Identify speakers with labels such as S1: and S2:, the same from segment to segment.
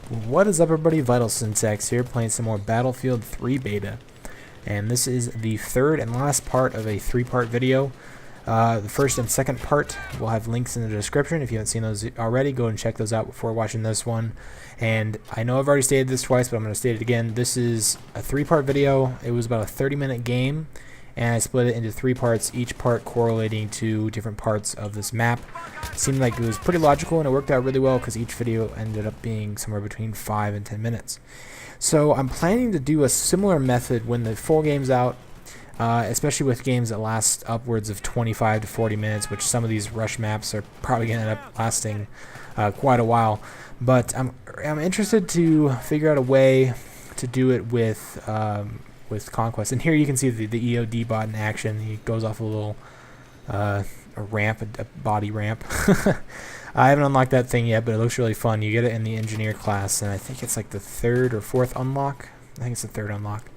S1: What is up, everybody? VitalSyntax here, playing some more Battlefield 3 beta. And this is the third and last part of a three-part video. The first and second part will have links in the description. If you haven't seen those already, go and check those out before watching this one. And I know I've already stated this twice, but I'm going to state it again. This is a three-part video. It was about a 30-minute game, and I split it into three parts, each part correlating to different parts of this map. It seemed like it was pretty logical, and it worked out really well because each video ended up being somewhere between 5 and 10 minutes. So I'm planning to do a similar method when the full game's out, especially with games that last upwards of 25 to 40 minutes, which some of these rush maps are probably going to end up lasting quite a while. But I'm interested to figure out a way to do it with Conquest. And here you can see the EOD bot in action. He goes off a little a ramp, a body ramp. I haven't unlocked that thing yet, but it looks really fun. You get it in the engineer class, and I think it's like the third or fourth unlock. I think it's the third unlock.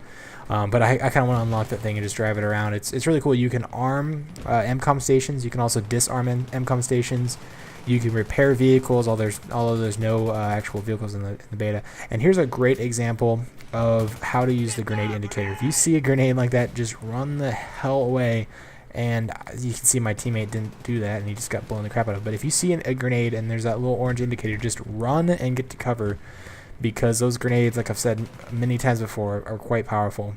S1: But I kind of want to unlock that thing and just drive it around. It's really cool. You can arm MCom stations. You can also disarm MCom stations. You can repair vehicles, although there's no actual vehicles in the beta. And here's a great example of how to use the grenade indicator. If you see a grenade like that, just run the hell away. And you can see my teammate didn't do that, and he just got blown the crap out of. But if you see a grenade and there's that little orange indicator, just run and get to cover, because those grenades, like I've said many times before, are quite powerful.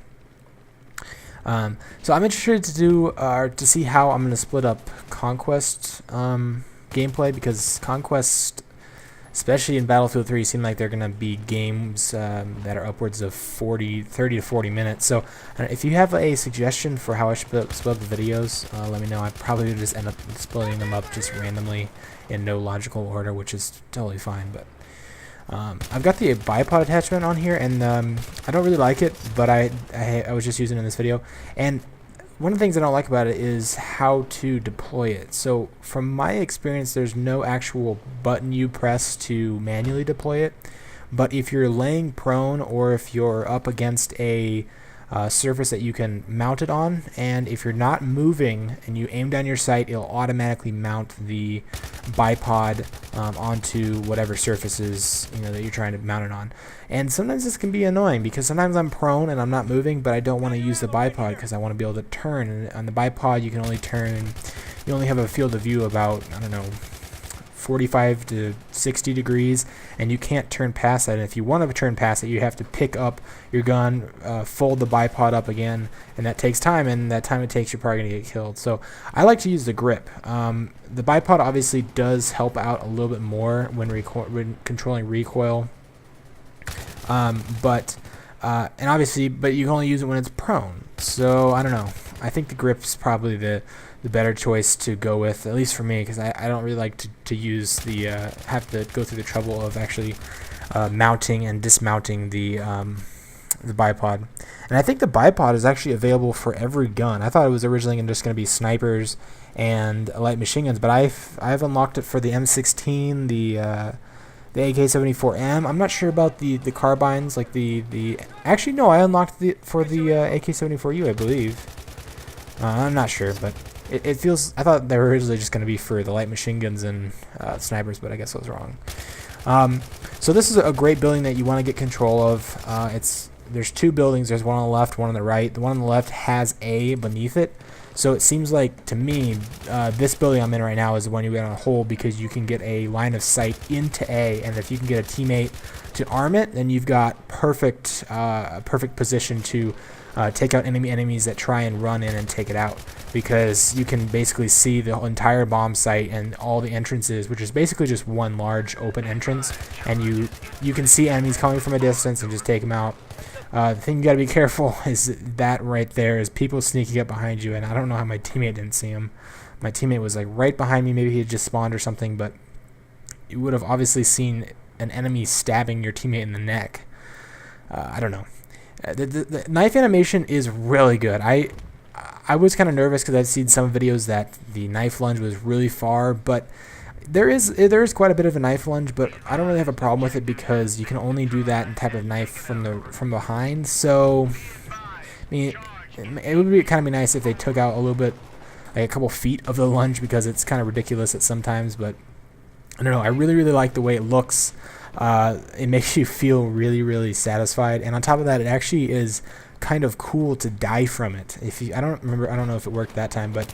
S1: So I'm interested to see how I'm going to split up Conquest gameplay, because Conquest, especially in Battlefield 3, seem like they're going to be games that are upwards of 30 to 40 minutes. So if you have a suggestion for how I should split up the videos, let me know. I probably would just end up splitting them up just randomly in no logical order, which is totally fine. But I've got the bipod attachment on here, and I don't really like it, but I was just using it in this video. And one of the things I don't like about it is how to deploy it. So from my experience, there's no actual button you press to manually deploy it. But if you're laying prone, or if you're up against a surface that you can mount it on, and if you're not moving and you aim down your sight, it'll automatically mount the bipod onto whatever surfaces that you're trying to mount it on. And sometimes this can be annoying, because sometimes I'm prone and I'm not moving, but I don't want to use the bipod because I want to be able to turn. And on the bipod, you can only turn, you only have a field of view about, I don't know, 45 to 60 degrees, and you can't turn past that. And if you want to turn past it, you have to pick up your gun, fold the bipod up again, and that takes time, and that time it takes, you're probably going to get killed. So I like to use the grip. The bipod obviously does help out a little bit more when controlling recoil, but you can only use it when it's prone. So I don't know. I think the grip's probably the better choice to go with, at least for me, because I don't really like to use have to go through the trouble of actually mounting and dismounting the bipod. And I think the bipod is actually available for every gun. I thought it was originally just going to be snipers and light machine guns, but I've unlocked it for the M16, the AK-74M. I'm not sure about the carbines, like actually no, I unlocked for the AK-74U, I believe. I'm not sure, but it feels, I thought they were originally just going to be for the light machine guns and snipers, but I guess I was wrong. So this is a great building that you want to get control of. There's two buildings. There's one on the left, one on the right. The one on the left has A beneath it. So it seems like, to me, this building I'm in right now is the one you get on hold, because you can get a line of sight into A, and if you can get a teammate to arm it, then you've got perfect position to take out enemies that try and run in and take it out, because you can basically see the entire bomb site and all the entrances, which is basically just one large open entrance, and you can see enemies coming from a distance and just take them out. The thing you got to be careful is that right there is people sneaking up behind you, and I don't know how my teammate didn't see him. My teammate was like right behind me. Maybe he had just spawned or something, but you would have obviously seen an enemy stabbing your teammate in the neck. I don't know. The knife animation is really good. I was kind of nervous because I'd seen some videos that the knife lunge was really far, but there is quite a bit of a knife lunge, but I don't really have a problem with it because you can only do that type of knife from behind. So I mean, it would be kind of nice if they took out a little bit, like a couple feet of the lunge, because it's kind of ridiculous at sometimes. But I don't know. I really like the way it looks. It makes you feel really, really satisfied. And on top of that, it actually is kind of cool to die from it. If you, I don't know if it worked that time, but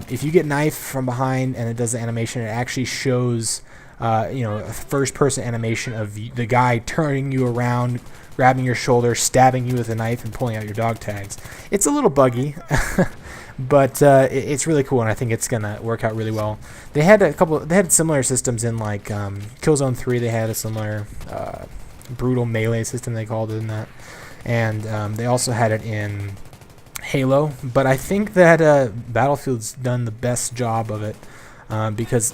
S1: if you get knifed from behind and it does the animation, it actually shows a first-person animation of the guy turning you around, grabbing your shoulder, stabbing you with a knife, and pulling out your dog tags. It's a little buggy, but it's really cool, and I think it's gonna work out really well. They had similar systems in like Killzone 3. They had a similar brutal melee system, they called it in that, and they also had it in Halo. But I think that Battlefield's done the best job of it because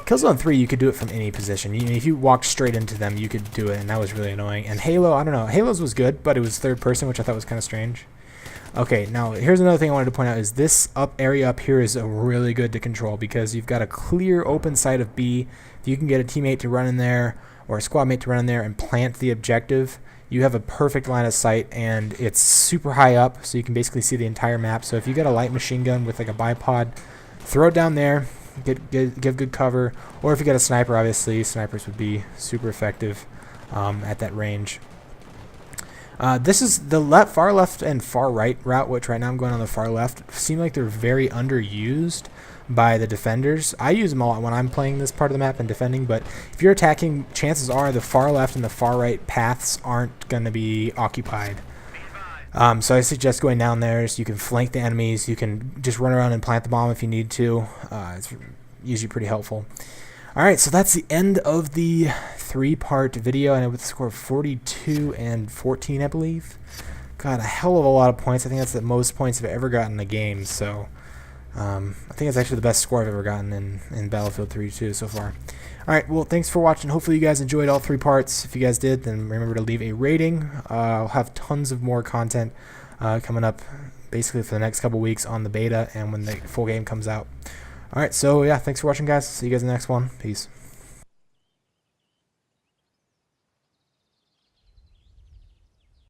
S1: Killzone 3, you could do it from any position. If you walked straight into them, you could do it, and that was really annoying. And Halo, I don't know. Halo's was good, but it was third person, which I thought was kind of strange. Okay, now here's another thing I wanted to point out is this area up here is really good to control because you've got a clear open side of B. If you can get a teammate to run in there or a squad mate to run in there and plant the objective, you have a perfect line of sight, and it's super high up, so you can basically see the entire map. So if you got a light machine gun with like a bipod, throw it down there. Give good cover, or if you got a sniper, obviously snipers would be super effective at that range. This is the far left and far right route, which right now I'm going on the far left. Seem like they're very underused by the defenders. I use them a lot when I'm playing this part of the map and defending, but if you're attacking, chances are the far left and the far right paths aren't going to be occupied. So I suggest going down there so you can flank the enemies. You can just run around and plant the bomb if you need to. It's usually pretty helpful. Alright, so that's the end of the 3-part video, and with a score of 42 and 14, I believe. God, a hell of a lot of points. I think that's the most points I've ever gotten in a game, so I think it's actually the best score I've ever gotten in Battlefield 3 too so far. Alright, well, thanks for watching. Hopefully you guys enjoyed all 3 parts. If you guys did, then remember to leave a rating. I'll have tons of more content coming up basically for the next couple weeks on the beta and when the full game comes out. Alright, so yeah, thanks for watching, guys. See you guys in the next one. Peace.